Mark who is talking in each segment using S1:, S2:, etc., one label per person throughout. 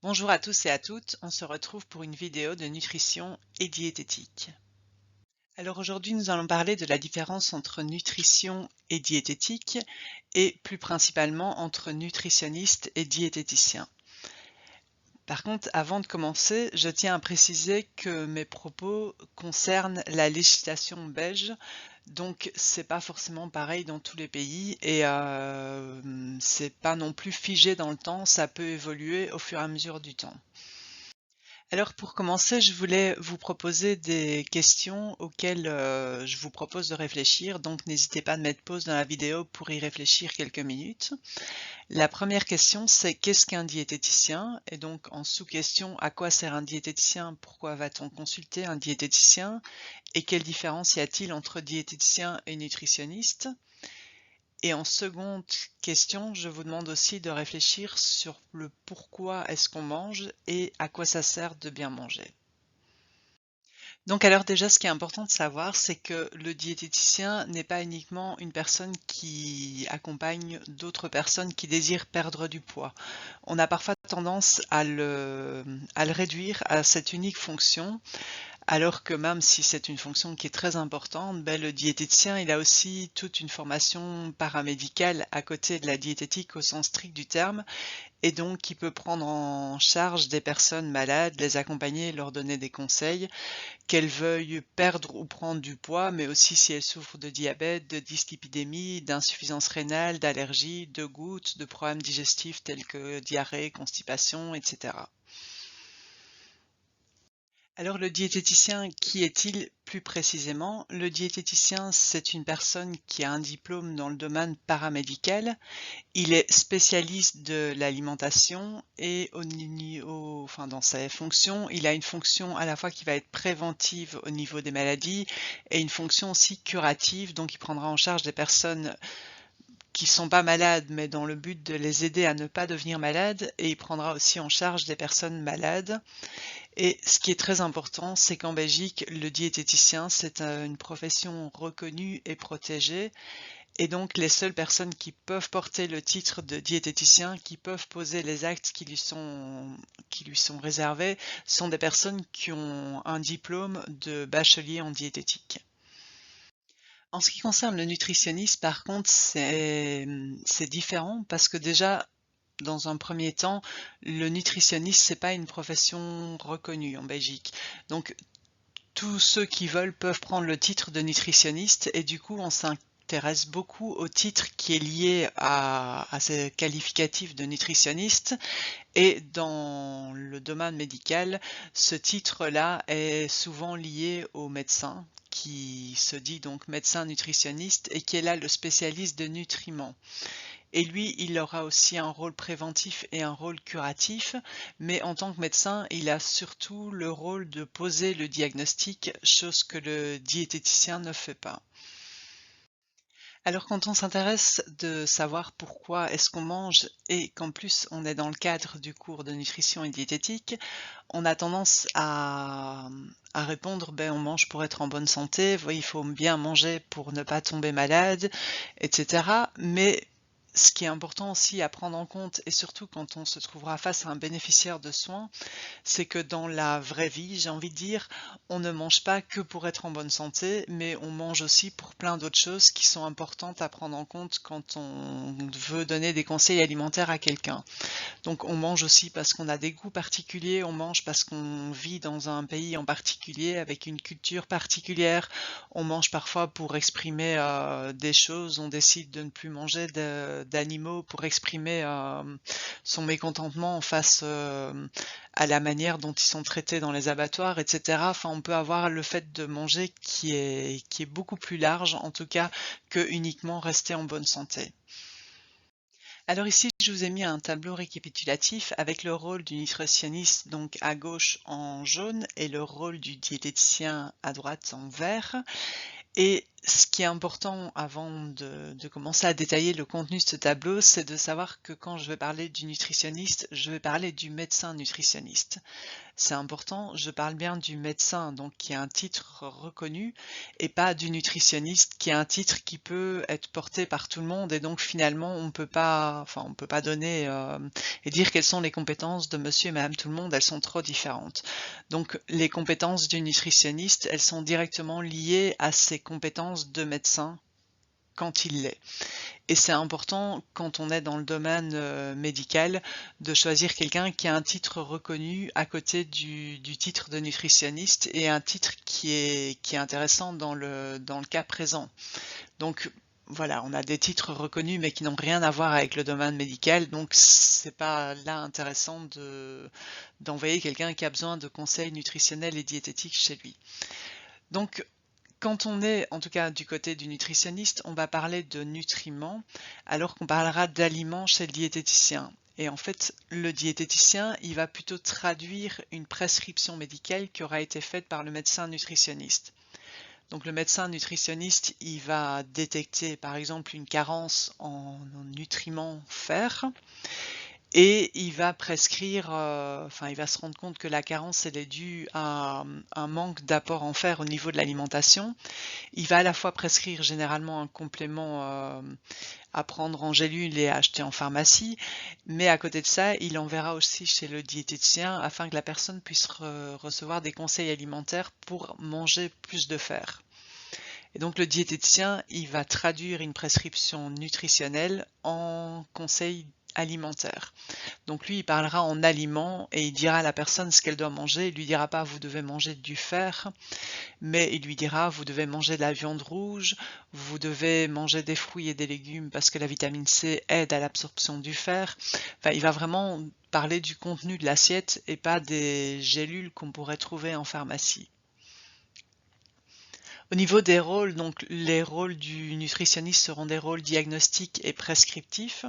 S1: Bonjour à tous et à toutes, on se retrouve pour une vidéo de nutrition et diététique. Alors aujourd'hui nous allons parler de la différence entre nutrition et diététique et plus principalement entre nutritionniste et diététicien. Par contre, avant de commencer, je tiens à préciser que mes propos concernent la législation belge, donc c'est pas forcément pareil dans tous les pays et c'est pas non plus figé dans le temps, ça peut évoluer au fur et à mesure du temps. Alors pour commencer, je voulais vous proposer des questions auxquelles je vous propose de réfléchir, donc n'hésitez pas à mettre pause dans la vidéo pour y réfléchir quelques minutes. La première question, c'est qu'est-ce qu'un diététicien? Et donc en sous-question, à quoi sert un diététicien? Pourquoi va-t-on consulter un diététicien? Et quelle différence y a-t-il entre diététicien et nutritionniste? Et en seconde question, je vous demande aussi de réfléchir sur le pourquoi est-ce qu'on mange et à quoi ça sert de bien manger. Donc alors déjà, ce qui est important de savoir, c'est que le diététicien n'est pas uniquement une personne qui accompagne d'autres personnes qui désirent perdre du poids. On a parfois tendance à le réduire à cette unique fonction, alors que même si c'est une fonction qui est très importante, le diététicien, il a aussi toute une formation paramédicale à côté de la diététique au sens strict du terme, et donc il peut prendre en charge des personnes malades, les accompagner, leur donner des conseils, qu'elles veuillent perdre ou prendre du poids, mais aussi si elles souffrent de diabète, de dyslipidémie, d'insuffisance rénale, d'allergies, de gouttes, de problèmes digestifs tels que diarrhée, constipation, etc. Alors le diététicien, qui est-il plus précisément? Le diététicien, c'est une personne qui a un diplôme dans le domaine paramédical. Il est spécialiste de l'alimentation et enfin, dans ses fonctions, il a une fonction à la fois qui va être préventive au niveau des maladies et une fonction aussi curative, donc il prendra en charge des personnes qui sont pas malades, mais dans le but de les aider à ne pas devenir malades, et il prendra aussi en charge des personnes malades. Et ce qui est très important, c'est qu'en Belgique, le diététicien, c'est une profession reconnue et protégée. Et donc les seules personnes qui peuvent porter le titre de diététicien, qui peuvent poser les actes qui lui sont réservés, sont des personnes qui ont un diplôme de bachelier en diététique. En ce qui concerne le nutritionniste, par contre, c'est différent parce que déjà, dans un premier temps, le nutritionniste, c'est pas une profession reconnue en Belgique. Donc tous ceux qui veulent peuvent prendre le titre de nutritionniste et du coup on s'intéresse beaucoup au titre qui est lié à ces qualificatifs de nutritionniste, et dans le domaine médical, ce titre-là est souvent lié au médecin qui se dit donc médecin nutritionniste et qui est là le spécialiste de nutriments. Et lui, il aura aussi un rôle préventif et un rôle curatif, mais en tant que médecin, il a surtout le rôle de poser le diagnostic, chose que le diététicien ne fait pas. Alors quand on s'intéresse de savoir pourquoi est-ce qu'on mange et qu'en plus on est dans le cadre du cours de nutrition et diététique, on a tendance à répondre on mange pour être en bonne santé, il faut bien manger pour ne pas tomber malade, etc. Mais ce qui est important aussi à prendre en compte, et surtout quand on se trouvera face à un bénéficiaire de soins, c'est que dans la vraie vie, j'ai envie de dire, on ne mange pas que pour être en bonne santé, mais on mange aussi pour plein d'autres choses qui sont importantes à prendre en compte quand on veut donner des conseils alimentaires à quelqu'un. Donc on mange aussi parce qu'on a des goûts particuliers, on mange parce qu'on vit dans un pays en particulier avec une culture particulière, on mange parfois pour exprimer des choses, on décide de ne plus manger d'animaux pour exprimer son mécontentement face à la manière dont ils sont traités dans les abattoirs, etc. Enfin, on peut avoir le fait de manger qui est beaucoup plus large, en tout cas, que uniquement rester en bonne santé. Alors ici, je vous ai mis un tableau récapitulatif avec le rôle du nutritionniste donc à gauche en jaune et le rôle du diététicien à droite en vert. Et Ce qui est important avant de commencer à détailler le contenu de ce tableau, c'est de savoir que quand je vais parler du nutritionniste, je vais parler du médecin nutritionniste. C'est important, je parle bien du médecin, donc qui a un titre reconnu, et pas du nutritionniste, qui a un titre qui peut être porté par tout le monde, et donc finalement on peut pas donner et dire quelles sont les compétences de monsieur et madame tout le monde, elles sont trop différentes. Donc les compétences du nutritionniste, elles sont directement liées à ses compétences de médecin quand il l'est. Et c'est important quand on est dans le domaine médical de choisir quelqu'un qui a un titre reconnu à côté du titre de nutritionniste et un titre qui est intéressant dans le cas présent. Donc voilà, on a des titres reconnus mais qui n'ont rien à voir avec le domaine médical, donc c'est pas là intéressant d'envoyer quelqu'un qui a besoin de conseils nutritionnels et diététiques chez lui. Donc quand on est, en tout cas du côté du nutritionniste, on va parler de nutriments, alors qu'on parlera d'aliments chez le diététicien. Et en fait, le diététicien, il va plutôt traduire une prescription médicale qui aura été faite par le médecin nutritionniste. Donc le médecin nutritionniste, il va détecter par exemple une carence en nutriments fer. Et il va prescrire, il va se rendre compte que la carence, elle est due à un manque d'apport en fer au niveau de l'alimentation. Il va à la fois prescrire généralement un complément à prendre en gélule et à acheter en pharmacie, mais à côté de ça, il enverra aussi chez le diététicien afin que la personne puisse recevoir des conseils alimentaires pour manger plus de fer. Et donc le diététicien, il va traduire une prescription nutritionnelle en conseil alimentaire. Donc lui, il parlera en aliments et il dira à la personne ce qu'elle doit manger. Il lui dira pas vous devez manger du fer, mais il lui dira vous devez manger de la viande rouge, vous devez manger des fruits et des légumes parce que la vitamine C aide à l'absorption du fer. Enfin, il va vraiment parler du contenu de l'assiette et pas des gélules qu'on pourrait trouver en pharmacie. Au niveau des rôles, donc les rôles du nutritionniste seront des rôles diagnostiques et prescriptifs,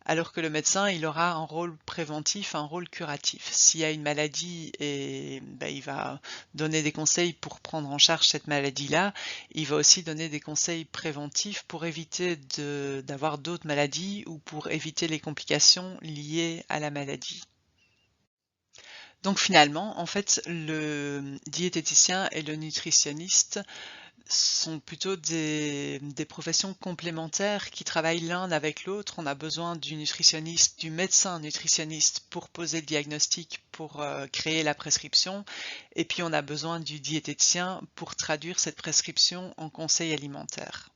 S1: alors que le médecin, il aura un rôle préventif, un rôle curatif. S'il y a une maladie, il va donner des conseils pour prendre en charge cette maladie-là. Il va aussi donner des conseils préventifs pour éviter d'avoir d'autres maladies ou pour éviter les complications liées à la maladie. Donc finalement, en fait, le diététicien et le nutritionniste sont plutôt des professions complémentaires qui travaillent l'un avec l'autre. On a besoin du nutritionniste, du médecin nutritionniste pour poser le diagnostic, pour créer la prescription, et puis on a besoin du diététicien pour traduire cette prescription en conseil alimentaire.